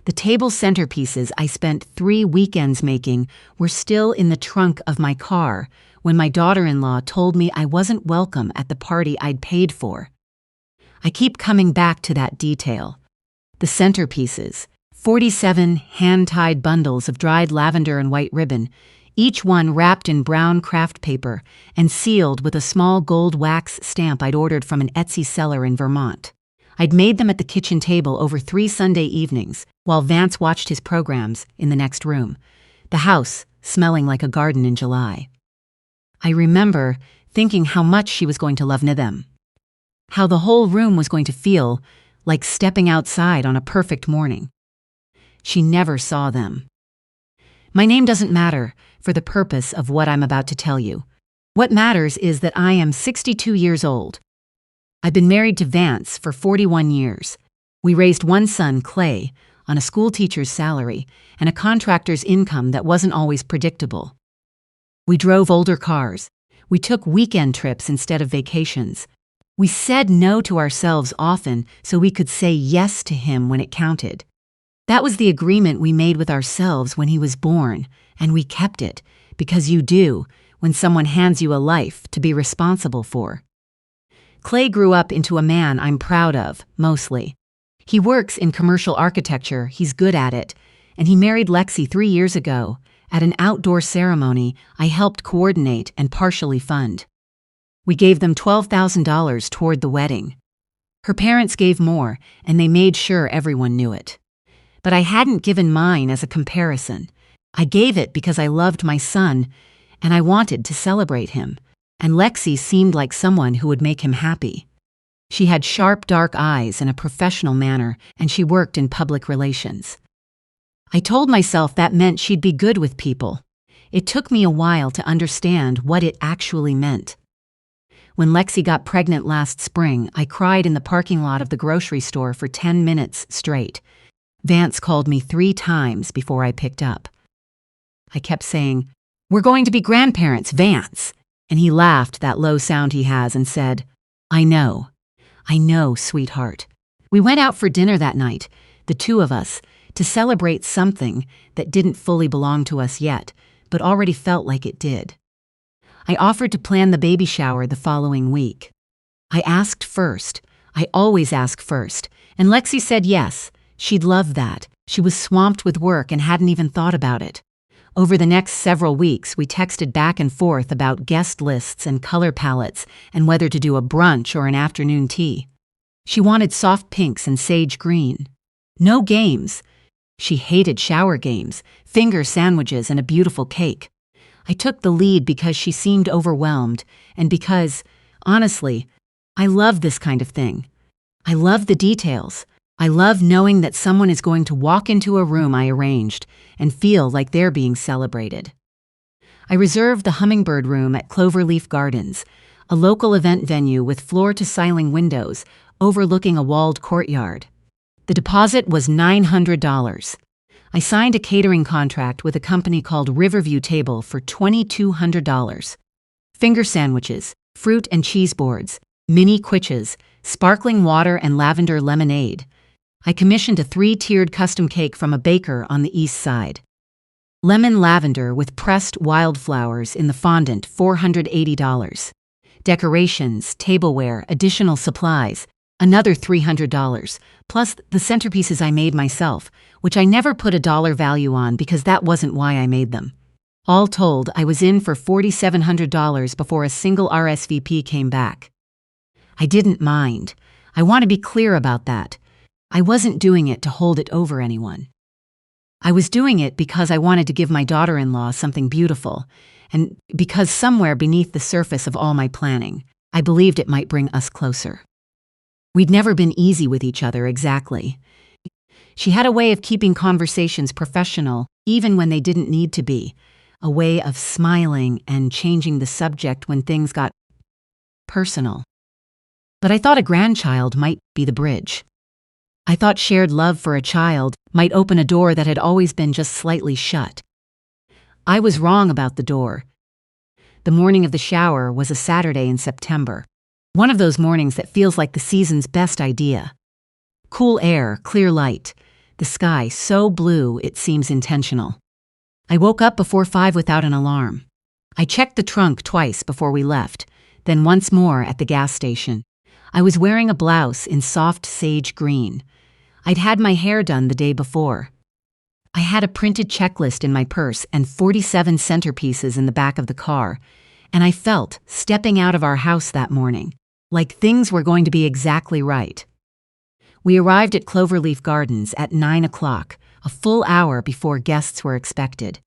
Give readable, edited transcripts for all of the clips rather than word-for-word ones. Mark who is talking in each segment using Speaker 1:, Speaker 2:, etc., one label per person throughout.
Speaker 1: The table centerpieces I spent 3 weekends making were still in the trunk of my car when my daughter-in-law told me I wasn't welcome at the party I'd paid for. I keep coming back to that detail. The centerpieces, 47 hand-tied bundles of dried lavender and white ribbon, each one wrapped in brown craft paper and sealed with a small gold wax stamp I'd ordered from an Etsy seller in Vermont. I'd made them at the kitchen table over 3 Sunday evenings while Vance watched his programs in the next room, the house smelling like a garden in July. I remember thinking how much she was going to love them, how the whole room was going to feel like stepping outside on a perfect morning. She never saw them. My name doesn't matter for the purpose of what I'm about to tell you. What matters is that I am 62 years old. I've been married to Vance for 41 years. We raised one son, Clay, on a school teacher's salary and a contractor's income that wasn't always predictable. We drove older cars. We took weekend trips instead of vacations. We said no to ourselves often so we could say yes to him when it counted. That was the agreement we made with ourselves when he was born, and we kept it, because you do when someone hands you a life to be responsible for. Clay grew up into a man I'm proud of, mostly. He works in commercial architecture, he's good at it, and he married Lexi 3 years ago at an outdoor ceremony I helped coordinate and partially fund. We gave them $12,000 toward the wedding. Her parents gave more, and they made sure everyone knew it. But I hadn't given mine as a comparison. I gave it because I loved my son, and I wanted to celebrate him, and Lexi seemed like someone who would make him happy. She had sharp, dark eyes and a professional manner, and she worked in public relations. I told myself that meant she'd be good with people. It took me a while to understand what it actually meant. When Lexi got pregnant last spring, I cried in the parking lot of the grocery store for 10 minutes straight. Vance called me 3 times before I picked up. I kept saying, "We're going to be grandparents, Vance." And he laughed, that low sound he has, and said, I know, sweetheart." We went out for dinner that night, the 2 of us, to celebrate something that didn't fully belong to us yet, but already felt like it did. I offered to plan the baby shower the following week. I asked first. I always ask first, and Lexi said yes. She'd love that. She was swamped with work and hadn't even thought about it. Over the next several weeks, we texted back and forth about guest lists and color palettes and whether to do a brunch or an afternoon tea. She wanted soft pinks and sage green. No games. She hated shower games, finger sandwiches, and a beautiful cake. I took the lead because she seemed overwhelmed and because, honestly, I love this kind of thing. I love the details. I love knowing that someone is going to walk into a room I arranged and feel like they're being celebrated. I reserved the Hummingbird Room at Cloverleaf Gardens, a local event venue with floor-to-ceiling windows overlooking a walled courtyard. The deposit was $900. I signed a catering contract with a company called Riverview Table for $2,200. Finger sandwiches, fruit and cheese boards, mini quiches, sparkling water and lavender lemonade. I commissioned a 3-tiered custom cake from a baker on the east side. Lemon lavender with pressed wildflowers in the fondant, $480. Decorations, tableware, additional supplies, another $300, plus the centerpieces I made myself, which I never put a dollar value on because that wasn't why I made them. All told, I was in for $4,700 before a single RSVP came back. I didn't mind. I want to be clear about that. I wasn't doing it to hold it over anyone. I was doing it because I wanted to give my daughter-in-law something beautiful, and because somewhere beneath the surface of all my planning, I believed it might bring us closer. We'd never been easy with each other exactly. She had a way of keeping conversations professional, even when they didn't need to be, a way of smiling and changing the subject when things got personal. But I thought a grandchild might be the bridge. I thought shared love for a child might open a door that had always been just slightly shut. I was wrong about the door. The morning of the shower was a Saturday in September. One of those mornings that feels like the season's best idea. Cool air, clear light. the sky so blue it seems intentional. I woke up before 5 without an alarm. I checked the trunk twice before we left, then once more at the gas station. I was wearing a blouse in soft sage green. I'd had my hair done the day before. I had a printed checklist in my purse and 47 centerpieces in the back of the car, and I felt, stepping out of our house that morning, like things were going to be exactly right. We arrived at Cloverleaf Gardens at 9 o'clock, a full hour before guests were expected.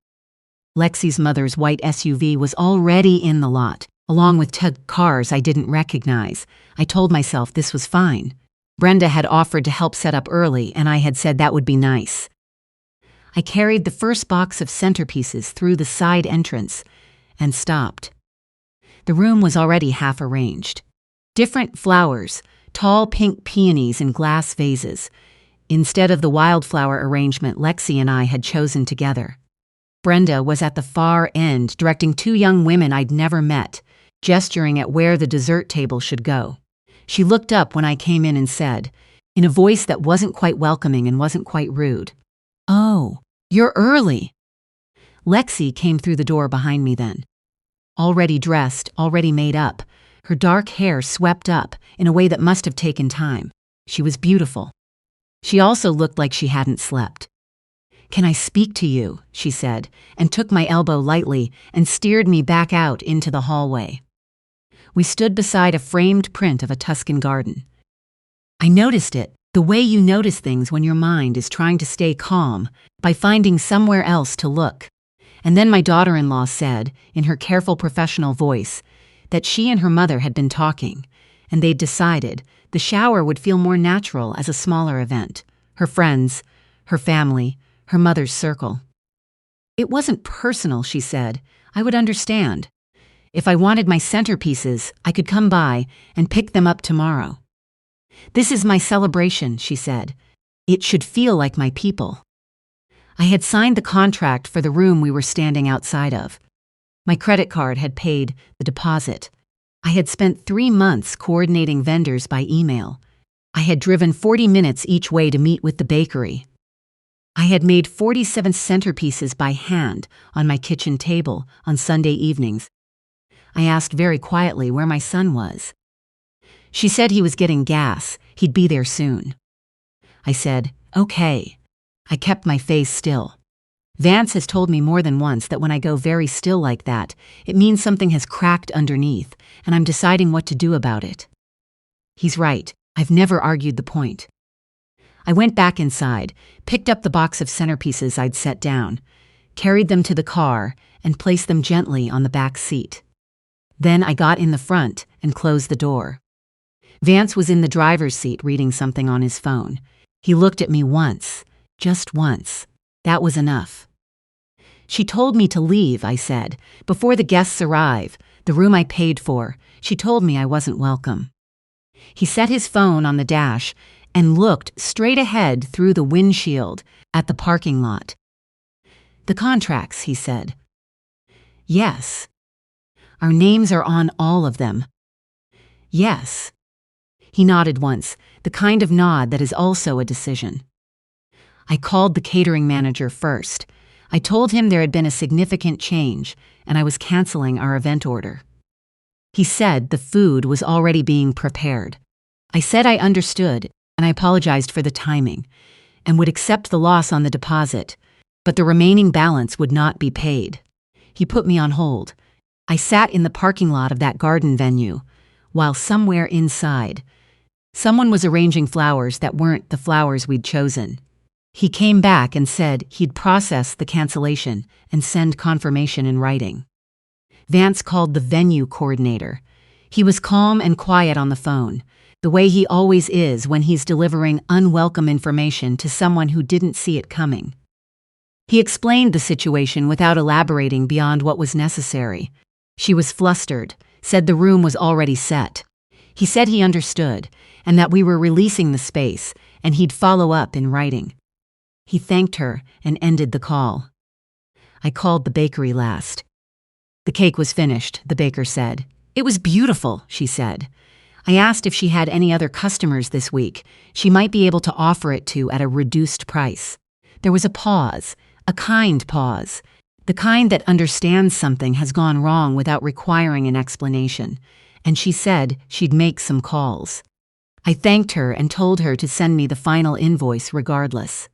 Speaker 1: Lexi's mother's white SUV was already in the lot, along with two cars I didn't recognize. I told myself this was fine. Brenda had offered to help set up early, and I had said that would be nice. I carried the first box of centerpieces through the side entrance and stopped. The room was already half arranged. Different flowers, tall pink peonies in glass vases, instead of the wildflower arrangement Lexi and I had chosen together. Brenda was at the far end, directing two young women I'd never met, gesturing at where the dessert table should go. She looked up when I came in and said, in a voice that wasn't quite welcoming and wasn't quite rude, "Oh, you're early." Lexi came through the door behind me then. Already dressed, already made up, her dark hair swept up in a way that must have taken time. She was beautiful. She also looked like she hadn't slept. "Can I speak to you?" she said, and took my elbow lightly and steered me back out into the hallway. We stood beside a framed print of a Tuscan garden. I noticed it, the way you notice things when your mind is trying to stay calm by finding somewhere else to look. And then my daughter-in-law said, in her careful professional voice, that she and her mother had been talking, and they'd decided the shower would feel more natural as a smaller event. Her friends, her family, her mother's circle. It wasn't personal, she said. I would understand. If I wanted my centerpieces, I could come by and pick them up tomorrow. This is my celebration, she said. It should feel like my people. I had signed the contract for the room we were standing outside of. My credit card had paid the deposit. I had spent 3 months coordinating vendors by email. I had driven 40 minutes each way to meet with the bakery. I had made 47 centerpieces by hand on my kitchen table on Sunday evenings. I asked very quietly where my son was. She said he was getting gas. He'd be there soon. I said, "Okay." I kept my face still. Vance has told me more than once that when I go very still like that, it means something has cracked underneath, and I'm deciding what to do about it. He's right. I've never argued the point. I went back inside, picked up the box of centerpieces I'd set down, carried them to the car, and placed them gently on the back seat. Then I got in the front and closed the door. Vance was in the driver's seat reading something on his phone. He looked at me once, just once. That was enough. "She told me to leave," I said, "before the guests arrive, the room I paid for. She told me I wasn't welcome." He set his phone on the dash and looked straight ahead through the windshield at the parking lot. "The contracts," he said. "Yes." "Our names are on all of them." "Yes." He nodded once, the kind of nod that is also a decision. I called the catering manager first. I told him there had been a significant change, and I was canceling our event order. He said the food was already being prepared. I said I understood, and I apologized for the timing, and would accept the loss on the deposit, but the remaining balance would not be paid. He put me on hold. I sat in the parking lot of that garden venue, while somewhere inside, someone was arranging flowers that weren't the flowers we'd chosen. He came back and said he'd process the cancellation and send confirmation in writing. Vance called the venue coordinator. He was calm and quiet on the phone, the way he always is when he's delivering unwelcome information to someone who didn't see it coming. He explained the situation without elaborating beyond what was necessary. She was flustered, said the room was already set. He said he understood, and that we were releasing the space, and he'd follow up in writing. He thanked her and ended the call. I called the bakery last. "The cake was finished," the baker said. "It was beautiful," she said. I asked if she had any other customers this week she might be able to offer it to at a reduced price. There was a pause, a kind pause, the kind that understands something has gone wrong without requiring an explanation, and she said she'd make some calls. I thanked her and told her to send me the final invoice regardless.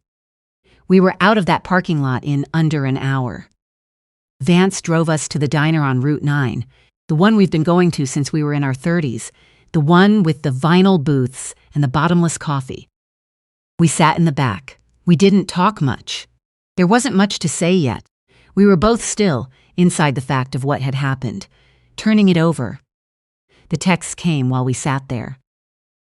Speaker 1: We were out of that parking lot in under an hour. Vance drove us to the diner on Route 9, the one we've been going to since we were in our 30s, the one with the vinyl booths and the bottomless coffee. We sat in the back. We didn't talk much. There wasn't much to say yet. We were both still, inside the fact of what had happened, turning it over. The texts came while we sat there.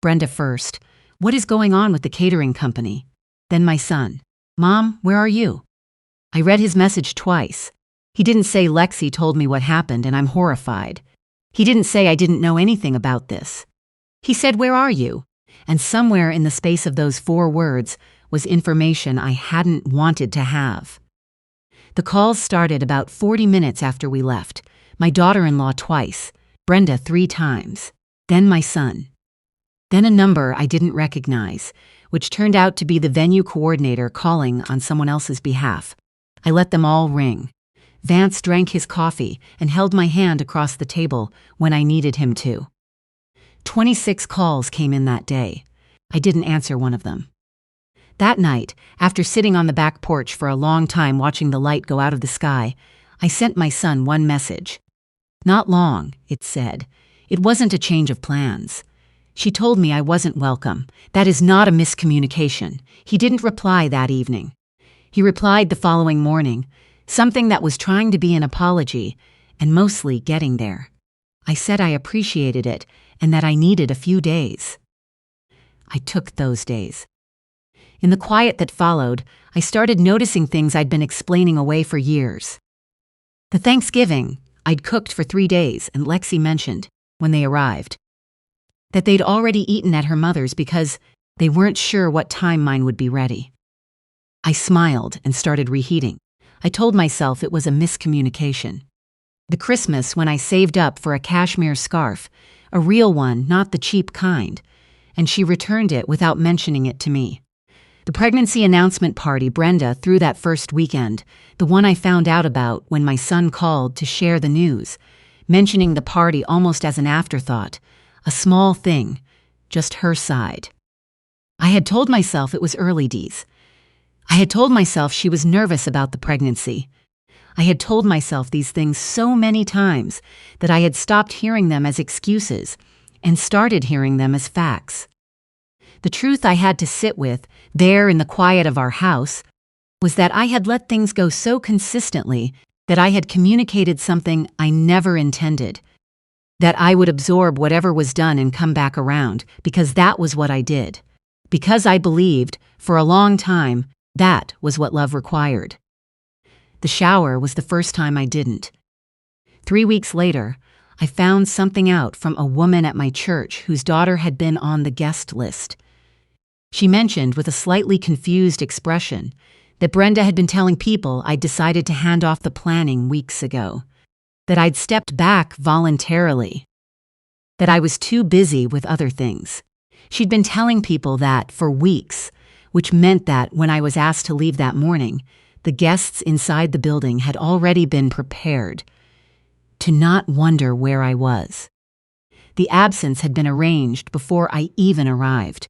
Speaker 1: Brenda first. What is going on with the catering company? Then my son. Mom, where are you? I read his message twice. He didn't say Lexi told me what happened and I'm horrified. He didn't say I didn't know anything about this. He said, where are you? And somewhere in the space of those 4 words was information I hadn't wanted to have. The calls started about 40 minutes after we left. My daughter-in-law twice, Brenda 3 times, then my son. Then a number I didn't recognize, which turned out to be the venue coordinator calling on someone else's behalf. I let them all ring. Vance drank his coffee and held my hand across the table when I needed him to. 26 calls came in that day. I didn't answer one of them. That night, after sitting on the back porch for a long time watching the light go out of the sky, I sent my son one message. Not long, it said. It wasn't a change of plans. She told me I wasn't welcome. That is not a miscommunication. He didn't reply that evening. He replied the following morning, something that was trying to be an apology, and mostly getting there. I said I appreciated it and that I needed a few days. I took those days. In the quiet that followed, I started noticing things I'd been explaining away for years. The Thanksgiving, I'd cooked for 3 days, and Lexi mentioned, when they arrived, that they'd already eaten at her mother's because they weren't sure what time mine would be ready. I smiled and started reheating. I told myself it was a miscommunication. The Christmas when I saved up for a cashmere scarf, a real one, not the cheap kind, and she returned it without mentioning it to me. The pregnancy announcement party Brenda threw that first weekend, the one I found out about when my son called to share the news, mentioning the party almost as an afterthought, a small thing, just her side. I had told myself it was early days. I had told myself she was nervous about the pregnancy. I had told myself these things so many times that I had stopped hearing them as excuses and started hearing them as facts. The truth I had to sit with, there in the quiet of our house, was that I had let things go so consistently that I had communicated something I never intended, that I would absorb whatever was done and come back around, because that was what I did. Because I believed, for a long time, that was what love required. The shower was the first time I didn't. 3 weeks later, I found something out from a woman at my church whose daughter had been on the guest list. She mentioned with a slightly confused expression that Brenda had been telling people I'd decided to hand off the planning weeks ago, that I'd stepped back voluntarily, that I was too busy with other things. She'd been telling people that for weeks, which meant that when I was asked to leave that morning, the guests inside the building had already been prepared to not wonder where I was. The absence had been arranged before I even arrived.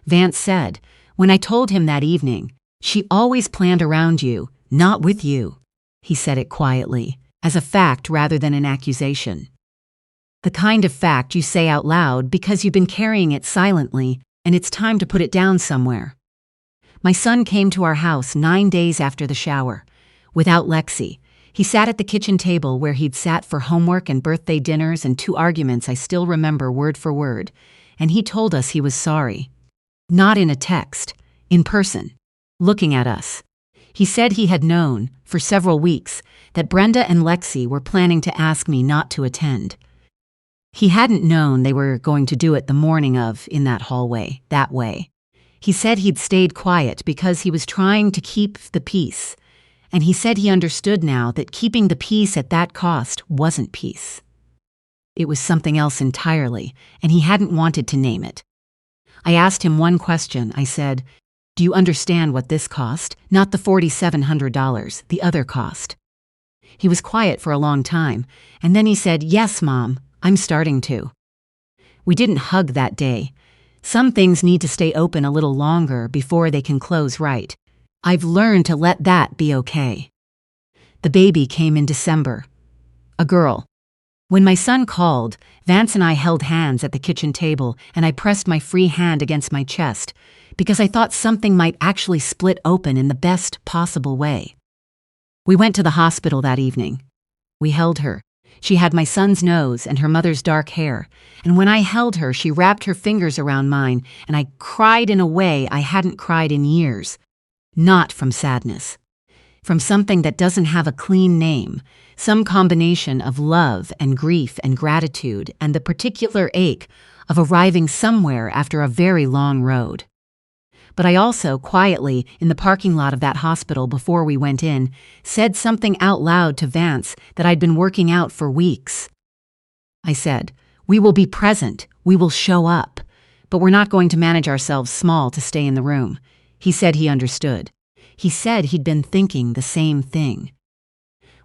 Speaker 1: Vance said, when I told him that evening, she always planned around you, not with you. He said it quietly, as a fact rather than an accusation. The kind of fact you say out loud because you've been carrying it silently and it's time to put it down somewhere. My son came to our house 9 days after the shower, without Lexi. He sat at the kitchen table where he'd sat for homework and birthday dinners and 2 arguments I still remember word for word, and he told us he was sorry. Not in a text, in person, looking at us. He said he had known, for several weeks, that Brenda and Lexi were planning to ask me not to attend. He hadn't known they were going to do it the morning of, in that hallway, that way. He said he'd stayed quiet because he was trying to keep the peace, and he said he understood now that keeping the peace at that cost wasn't peace. It was something else entirely, and he hadn't wanted to name it. I asked him one question. I said, "Do you understand what this cost? Not the $4,700, the other cost." He was quiet for a long time, and then he said, "Yes, Mom, I'm starting to." We didn't hug that day. Some things need to stay open a little longer before they can close right. I've learned to let that be okay. The baby came in December. A girl. When my son called, Vance and I held hands at the kitchen table, and I pressed my free hand against my chest because I thought something might actually split open in the best possible way. We went to the hospital that evening. We held her. She had my son's nose and her mother's dark hair, and when I held her, she wrapped her fingers around mine, and I cried in a way I hadn't cried in years. Not from sadness. From something that doesn't have a clean name, some combination of love and grief and gratitude and the particular ache of arriving somewhere after a very long road. But I also, quietly, in the parking lot of that hospital before we went in, said something out loud to Vance that I'd been working out for weeks. I said, "We will be present, we will show up, but we're not going to manage ourselves small to stay in the room." He said he understood. He said he'd been thinking the same thing.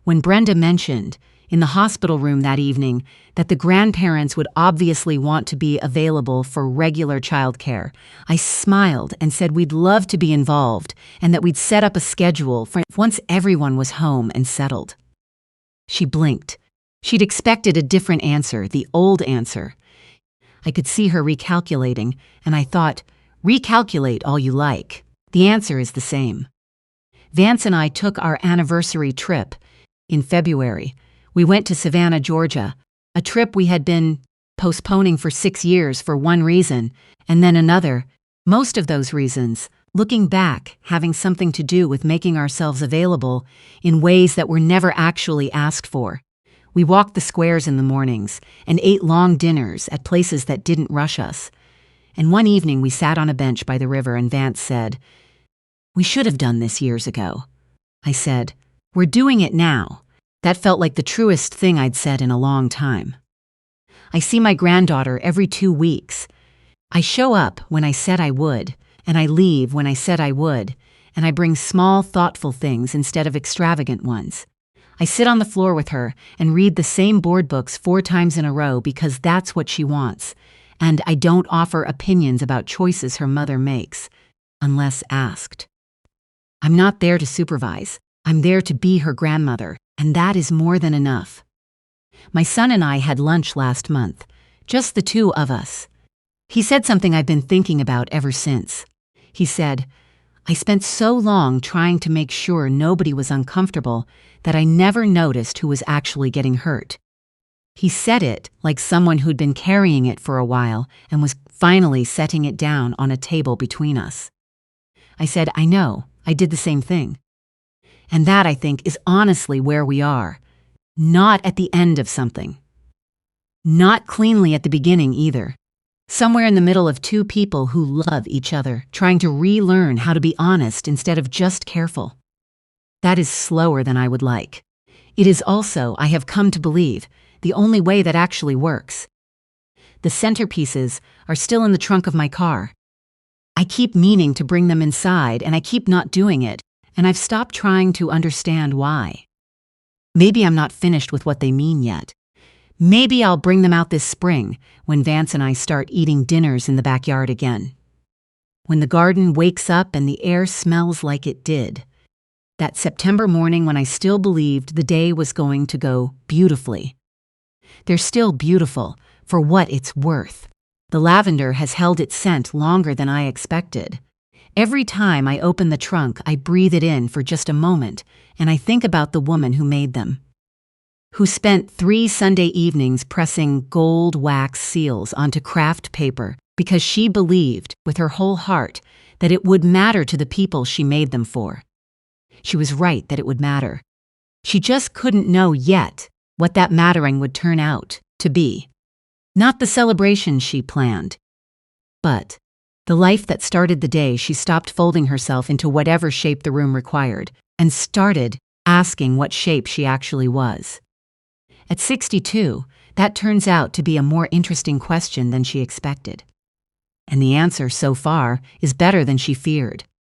Speaker 1: When Brenda mentioned, in the hospital room that evening, that the grandparents would obviously want to be available for regular childcare, I smiled and said we'd love to be involved and that we'd set up a schedule for once everyone was home and settled. She blinked. She'd expected a different answer, the old answer. I could see her recalculating, and I thought, recalculate all you like. The answer is the same. Vance and I took our anniversary trip in February. We went to Savannah, Georgia, a trip we had been postponing for 6 years for one reason, and then another. Most of those reasons, looking back, having something to do with making ourselves available in ways that were never actually asked for. We walked the squares in the mornings and ate long dinners at places that didn't rush us. And one evening we sat on a bench by the river and Vance said, "We should have done this years ago." I said, "We're doing it now." That felt like the truest thing I'd said in a long time. I see my granddaughter every 2 weeks. I show up when I said I would, and I leave when I said I would, and I bring small, thoughtful things instead of extravagant ones. I sit on the floor with her and read the same board books 4 times in a row because that's what she wants, and I don't offer opinions about choices her mother makes, unless asked. I'm not there to supervise. I'm there to be her grandmother, and that is more than enough. My son and I had lunch last month, just the 2 of us. He said something I've been thinking about ever since. He said, "I spent so long trying to make sure nobody was uncomfortable that I never noticed who was actually getting hurt." He said it like someone who'd been carrying it for a while and was finally setting it down on a table between us. I said, "I know, I did the same thing." And that, I think, is honestly where we are. Not at the end of something. Not cleanly at the beginning either. Somewhere in the middle of 2 people who love each other, trying to relearn how to be honest instead of just careful. That is slower than I would like. It is also, I have come to believe, the only way that actually works. The centerpieces are still in the trunk of my car. I keep meaning to bring them inside, and I keep not doing it, and I've stopped trying to understand why. Maybe I'm not finished with what they mean yet. Maybe I'll bring them out this spring when Vance and I start eating dinners in the backyard again. When the garden wakes up and the air smells like it did. That September morning when I still believed the day was going to go beautifully. They're still beautiful for what it's worth. The lavender has held its scent longer than I expected. Every time I open the trunk, I breathe it in for just a moment, and I think about the woman who made them. Who spent 3 Sunday evenings pressing gold wax seals onto craft paper because she believed, with her whole heart, that it would matter to the people she made them for. She was right that it would matter. She just couldn't know yet what that mattering would turn out to be. Not the celebration she planned, but the life that started the day she stopped folding herself into whatever shape the room required and started asking what shape she actually was. At 62, That turns out to be a more interesting question than she expected. And the answer, so far, is better than she feared.